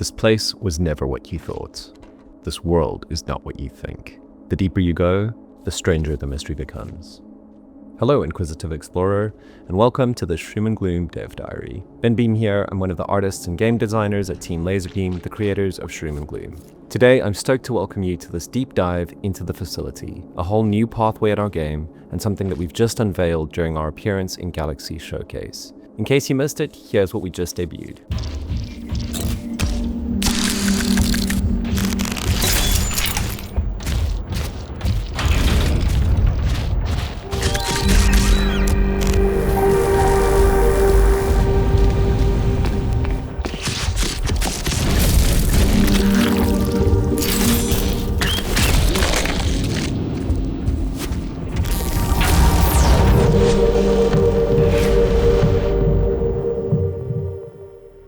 This place was never what you thought. This world is not what you think. The deeper you go, the stranger the mystery becomes. Hello, Inquisitive Explorer, and welcome to the Shroom and Gloom Dev Diary. Ben Beam here. I'm one of the artists and game designers at Team Laserbeam, the creators of Shroom and Gloom. Today, I'm stoked to welcome you to this deep dive into the facility, a whole new pathway at our game, and something that we've just unveiled during our appearance in Galaxy Showcase. In case you missed it, here's what we just debuted.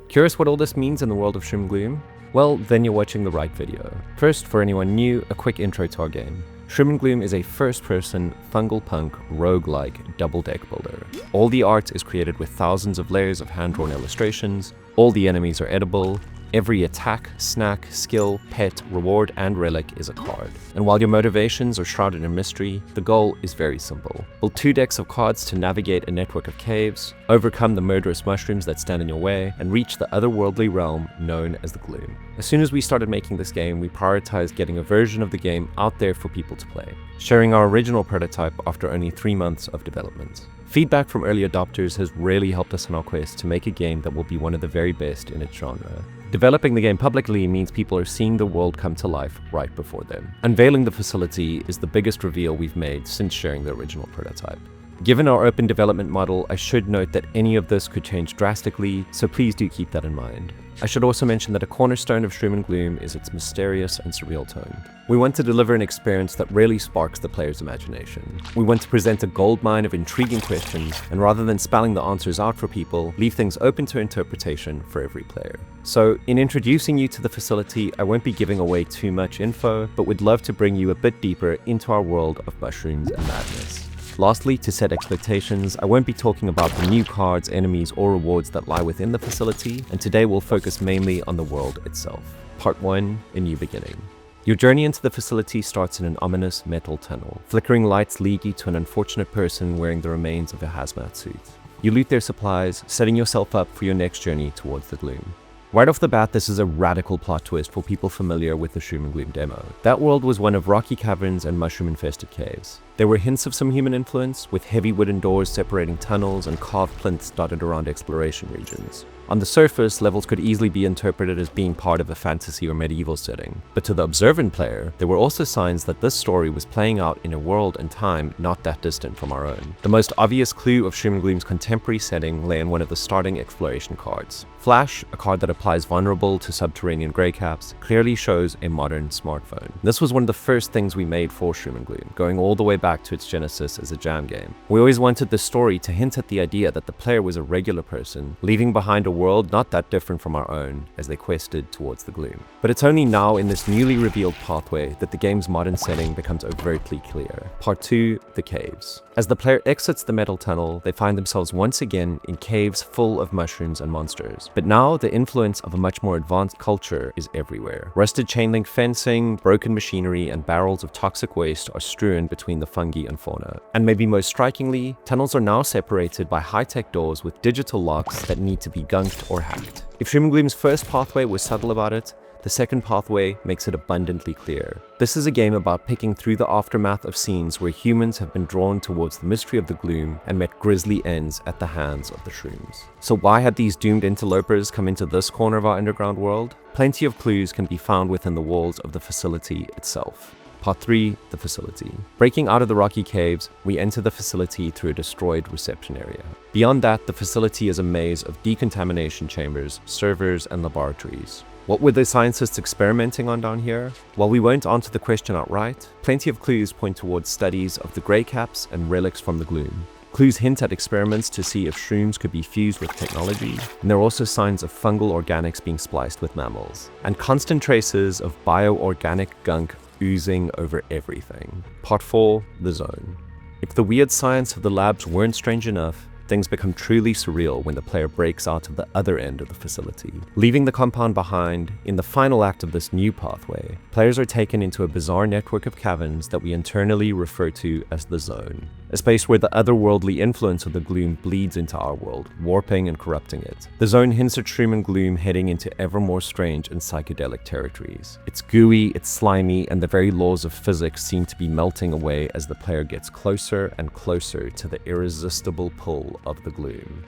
Curious what all this means in the world of Shroom and Gloom? Well, then you're watching the right video. First, for anyone new, a quick intro to our game. Shroom and Gloom is a first-person, fungal punk, roguelike, double-deck builder. All the art is created with thousands of layers of hand-drawn illustrations, all the enemies are edible, every attack, snack, skill, pet, reward, and relic is a card. And while your motivations are shrouded in mystery, the goal is very simple. Build 2 decks of cards to navigate a network of caves, overcome the murderous mushrooms that stand in your way, and reach the otherworldly realm known as the Gloom. As soon as we started making this game, we prioritized getting a version of the game out there for people to play, sharing our original prototype after only 3 months of development. Feedback from early adopters has really helped us in our quest to make a game that will be one of the very best in its genre. Developing the game publicly means people are seeing the world come to life right before them. Unveiling the facility is the biggest reveal we've made since sharing the original prototype. Given our open development model, I should note that any of this could change drastically, so please do keep that in mind. I should also mention that a cornerstone of Shroom and Gloom is its mysterious and surreal tone. We want to deliver an experience that really sparks the player's imagination. We want to present a goldmine of intriguing questions, and rather than spelling the answers out for people, leave things open to interpretation for every player. So, in introducing you to the facility, I won't be giving away too much info, but would love to bring you a bit deeper into our world of mushrooms and madness. Lastly, to set expectations, I won't be talking about the new cards, enemies, or rewards that lie within the facility, and today we'll focus mainly on the world itself. Part 1, A New Beginning. Your journey into the facility starts in an ominous metal tunnel. Flickering lights lead you to an unfortunate person wearing the remains of a hazmat suit. You loot their supplies, setting yourself up for your next journey towards the Gloom. Right off the bat, this is a radical plot twist for people familiar with the Shroom and Gloom demo. That world was one of rocky caverns and mushroom-infested caves. There were hints of some human influence, with heavy wooden doors separating tunnels and carved plinths dotted around exploration regions. On the surface, levels could easily be interpreted as being part of a fantasy or medieval setting, but to the observant player, there were also signs that this story was playing out in a world and time not that distant from our own. The most obvious clue of Shroom and Gloom's contemporary setting lay in one of the starting exploration cards. Flash, a card that applies vulnerable to subterranean greycaps, clearly shows a modern smartphone. This was one of the first things we made for Shroom and Gloom, going all the way back to its genesis as a jam game. We always wanted the story to hint at the idea that the player was a regular person, leaving behind a world not that different from our own as they quested towards the Gloom. But it's only now in this newly revealed pathway that the game's modern setting becomes overtly clear. Part 2, The Caves. As the player exits the metal tunnel, they find themselves once again in caves full of mushrooms and monsters. But now the influence of a much more advanced culture is everywhere. Rusted chain-link fencing, broken machinery, and barrels of toxic waste are strewn between the fungi and fauna. And maybe most strikingly, tunnels are now separated by high-tech doors with digital locks that need to be gunked or hacked. If Shroom and Gloom's first pathway was subtle about it, the second pathway makes it abundantly clear. This is a game about picking through the aftermath of scenes where humans have been drawn towards the mystery of the Gloom and met grisly ends at the hands of the shrooms. So why had these doomed interlopers come into this corner of our underground world? Plenty of clues can be found within the walls of the facility itself. Part 3, The Facility. Breaking out of the rocky caves, we enter the facility through a destroyed reception area. Beyond that, the facility is a maze of decontamination chambers, servers, and laboratories. What were the scientists experimenting on down here? While we won't answer the question outright, plenty of clues point towards studies of the greycaps and relics from the Gloom. Clues hint at experiments to see if shrooms could be fused with technology, and there are also signs of fungal organics being spliced with mammals, and constant traces of bioorganic gunk oozing over everything. Part 4, The Zone. If the weird science of the labs weren't strange enough, things become truly surreal when the player breaks out of the other end of the facility. Leaving the compound behind, in the final act of this new pathway, players are taken into a bizarre network of caverns that we internally refer to as the Zone. A space where the otherworldly influence of the gloom bleeds into our world, warping and corrupting it. The Zone hints at Shroom and Gloom heading into ever more strange and psychedelic territories. It's gooey, it's slimy, and the very laws of physics seem to be melting away as the player gets closer and closer to the irresistible pull of the gloom.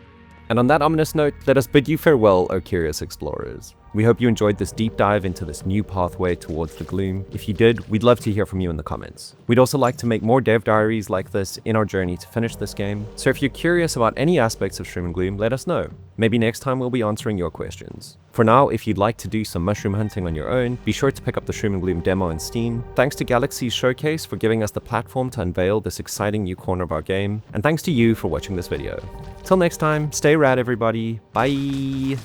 And on that ominous note, let us bid you farewell, O curious explorers. We hope you enjoyed this deep dive into this new pathway towards the gloom. If you did, we'd love to hear from you in the comments. We'd also like to make more dev diaries like this in our journey to finish this game, so if you're curious about any aspects of Shroom and Gloom, let us know. Maybe next time we'll be answering your questions. For now, if you'd like to do some mushroom hunting on your own, be sure to pick up the Shroom and Gloom demo on Steam. Thanks to Galaxy's Showcase for giving us the platform to unveil this exciting new corner of our game, and thanks to you for watching this video. Till next time, stay rad everybody, bye!